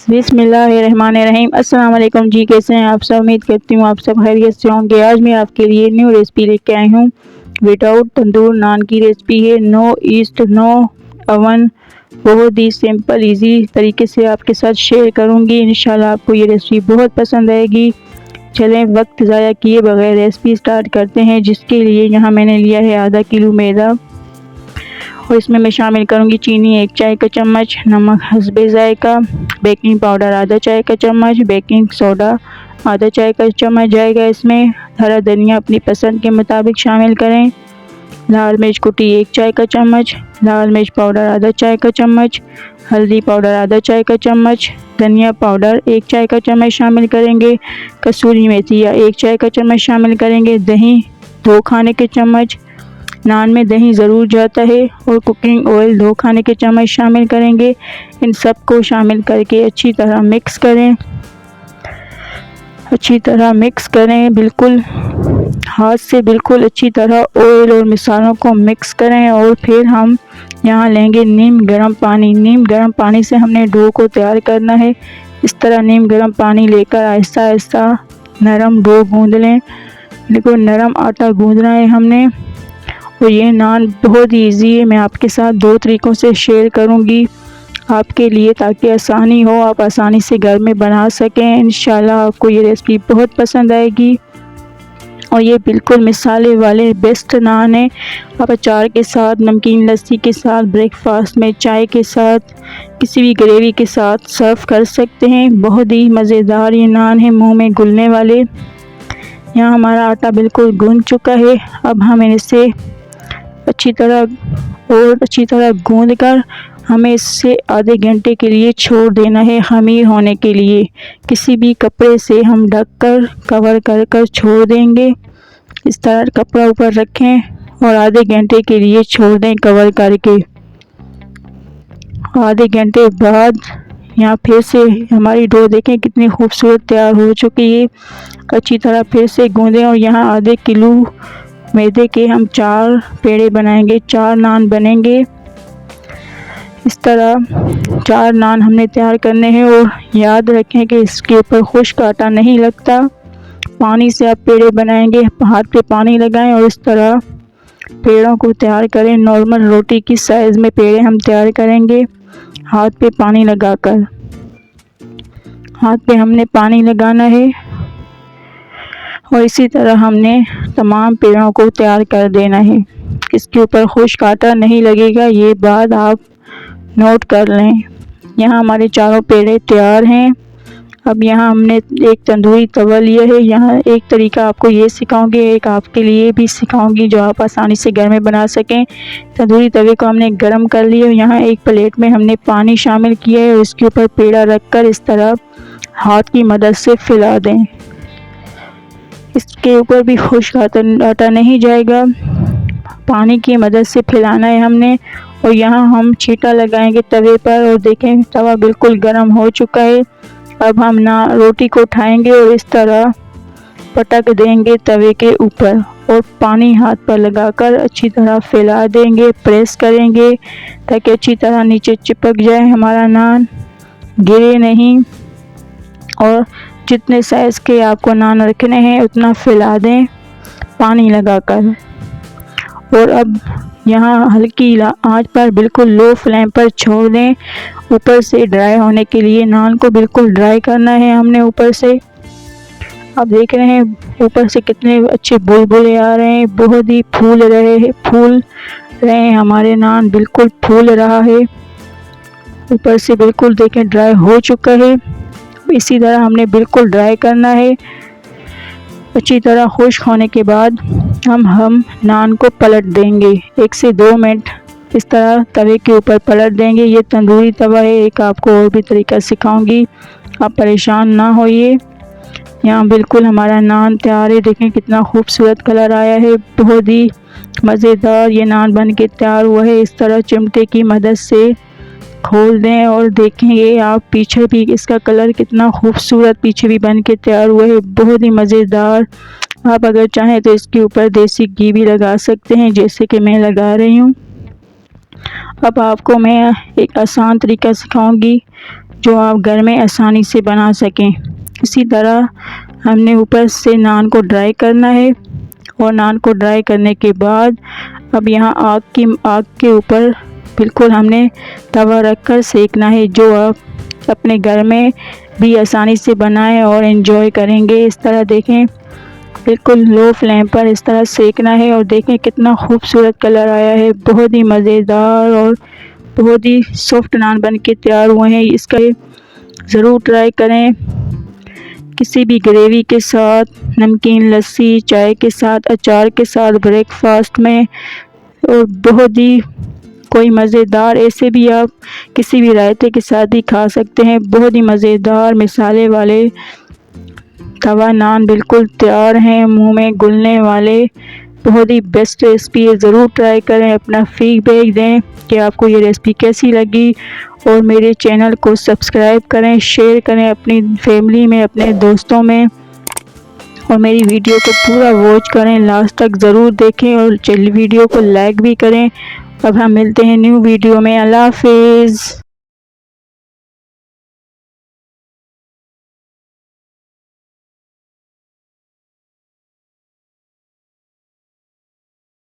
बिस्मिल्लाहिर्रहमानिर्रहीम। अस्सलाम वालेकुम जी, कैसे हैं आप सब? उम्मीद करती हूँ आप सब खैरियत से होंगे। आज मैं आपके लिए न्यू रेसिपी लेके आई हूँ। विदाउट तंदूर नान की रेसिपी है। नो ईस्ट, नो अवन, बहुत ही सिंपल इजी तरीके से आपके साथ शेयर करूँगी। इंशाल्लाह आपको ये रेसिपी बहुत पसंद आएगी। चलें वक्त ज़ाया किए बगैर रेसिपी स्टार्ट करते हैं। जिसके लिए यहाँ मैंने लिया है आधा किलो मैदा और इसमें मैं शामिल करूँगी चीनी 1 चाय का चम्मच, नमक हस्बे जायका, बेकिंग पाउडर आधा चाय का चम्मच, बेकिंग सोडा आधा चाय का चम्मच जाएगा इसमें। हरा धनिया अपनी पसंद के मुताबिक शामिल करें। लाल मिर्च कुटी 1 चाय का चम्मच, लाल मिर्च पाउडर आधा चाय का चम्मच, हल्दी पाउडर आधा चाय का चम्मच, धनिया पाउडर 1 चाय का चम्मच शामिल करेंगे। कसूरी मेथी 1 चाय का चम्मच शामिल करेंगे। दही 2 खाने के चम्मच, नान में दही ज़रूर जाता है। और कुकिंग ऑयल 2 खाने के चम्मच शामिल करेंगे। इन सब को शामिल करके अच्छी तरह मिक्स करें, अच्छी तरह मिक्स करें। बिल्कुल हाथ से बिल्कुल अच्छी तरह ऑयल और मिसालों को मिक्स करें। और फिर हम यहाँ लेंगे नीम गर्म पानी। नीम गर्म पानी से हमने डो को तैयार करना है। इस तरह नीम गर्म पानी लेकर आहिस्ता आहिस्ता नरम डो गूंद लें। देखो नरम आटा गूंदना है हमने। और ये नान बहुत ही ईजी है। मैं आपके साथ 2 तरीक़ों से शेयर करूँगी आपके लिए, ताकि आसानी हो, आप आसानी से घर में बना सकें। इंशाल्लाह आपको ये रेसिपी बहुत पसंद आएगी। और ये बिल्कुल मिसाले वाले बेस्ट नान है। आप अचार के साथ, नमकीन लस्सी के साथ, ब्रेकफास्ट में चाय के साथ, किसी भी ग्रेवी के साथ सर्व कर सकते हैं। बहुत ही मज़ेदार ये नान है, मुँह में घुलने वाले। यहाँ हमारा आटा बिल्कुल गूंद चुका है। अब हम इसे अच्छी तरह गूंद कर हमें इससे आधे घंटे के लिए छोड़ देना है खमीर होने के लिए। किसी भी कपड़े से हम ढककर कवर कर छोड़ देंगे। इस तरह कपड़ा ऊपर रखें और आधे घंटे के लिए छोड़ दें कवर करके। आधे घंटे बाद यहाँ फिर से हमारी डो देखें कितनी खूबसूरत तैयार हो चुकी है। अच्छी तरह फिर से गूंदें। और यहाँ आधे किलो मैदे के हम 4 पेड़े बनाएंगे, 4 नान बनेंगे। इस तरह 4 नान हमने तैयार करने हैं। और याद रखें कि इसके ऊपर खुश्क आटा नहीं लगता। पानी से आप पेड़े बनाएंगे, हाथ पे पानी लगाएं और इस तरह पेड़ों को तैयार करें। नॉर्मल रोटी की साइज़ में पेड़े हम तैयार करेंगे। हाथ पे पानी लगाकर, हाथ पे हमने पानी लगाना है। और इसी तरह हमने तमाम पेड़ों को तैयार कर देना है। इसके ऊपर खुश्क आटा नहीं लगेगा, ये बात आप नोट कर लें। यहाँ हमारे चारों पेड़े तैयार हैं। अब यहाँ हमने एक तंदूरी तवा लिया है। यहाँ एक तरीका आपको ये सिखाऊंगी, एक आपके लिए भी सिखाऊंगी जो आप आसानी से घर में बना सकें। तंदूरी तवे को हमने गर्म कर लिया। यहाँ एक प्लेट में हमने पानी शामिल किया है और इसके ऊपर पेड़ा रखकर इस तरह हाथ की मदद से फैला दें। इसके ऊपर भी खुश्क आटा नहीं जाएगा, पानी की मदद से फैलाना है हमने। और यहाँ हम छींटा लगाएंगे तवे पर। और देखें तवा बिल्कुल गर्म हो चुका है। अब हम रोटी को उठाएंगे और इस तरह पटक देंगे तवे के ऊपर। और पानी हाथ पर लगाकर अच्छी तरह फैला देंगे, प्रेस करेंगे ताकि अच्छी तरह नीचे चिपक जाए हमारा नान, गिरे नहीं। और जितने साइज़ के आपको नान रखने हैं उतना फैला दें पानी लगाकर। और अब यहाँ हल्की आंच पर बिल्कुल लो फ्लेम पर छोड़ दें ऊपर से ड्राई होने के लिए। नान को बिल्कुल ड्राई करना है हमने ऊपर से। अब देख रहे हैं ऊपर से कितने अच्छे बुलबुले आ रहे हैं, बहुत ही फूल रहे हैं हमारे नान, बिल्कुल फूल रहा है। ऊपर से बिल्कुल देखें ड्राई हो चुका है। इसी तरह हमने बिल्कुल ड्राई करना है। अच्छी तरह खुश्क होने के बाद हम नान को पलट देंगे 1 से 2 मिनट इस तरह तवे के ऊपर पलट देंगे। ये तंदूरी तवा है, एक आपको और भी तरीका सिखाऊंगी, आप परेशान ना होइए। यहाँ बिल्कुल हमारा नान तैयार है। देखें कितना खूबसूरत कलर आया है, बहुत ही मज़ेदार ये नान बन के तैयार हुआ है। इस तरह चिमटे की मदद से खोल दें और देखेंगे आप पीछे भी इसका कलर कितना खूबसूरत पीछे भी बन के तैयार हुआ है, बहुत ही मज़ेदार। आप अगर चाहें तो इसके ऊपर देसी घी भी लगा सकते हैं, जैसे कि मैं लगा रही हूँ। अब आपको मैं एक आसान तरीका सिखाऊंगी जो आप घर में आसानी से बना सकें। इसी तरह हमने ऊपर से नान को ड्राई करना है और नान को ड्राई करने के बाद अब यहाँ आग के ऊपर बिल्कुल हमने तवा रखकर सेकना है, जो आप अपने घर में भी आसानी से बनाएं और एंजॉय करेंगे। इस तरह देखें, बिल्कुल लो फ्लेम पर इस तरह सेकना है और देखें कितना खूबसूरत कलर आया है। बहुत ही मज़ेदार और बहुत ही सॉफ्ट नान बन के तैयार हुए हैं। इसका ज़रूर ट्राई करें, किसी भी ग्रेवी के साथ, नमकीन लस्सी, चाय के साथ, अचार के साथ, ब्रेकफास्ट में, और बहुत ही कोई मज़ेदार, ऐसे भी आप किसी भी रायते के साथ भी खा सकते हैं। बहुत ही मज़ेदार मिसाले वाले तवा नान बिल्कुल तैयार हैं, मुंह में घुलने वाले। बहुत ही बेस्ट रेसिपी है, ज़रूर ट्राई करें। अपना फीडबैक दें कि आपको ये रेसिपी कैसी लगी और मेरे चैनल को सब्सक्राइब करें, शेयर करें अपनी फैमिली में, अपने दोस्तों में, और मेरी वीडियो को पूरा वॉच करें, लास्ट तक ज़रूर देखें और वीडियो को लाइक भी करें। अब हम मिलते हैं न्यू वीडियो में। अल्लाह हाफिज़।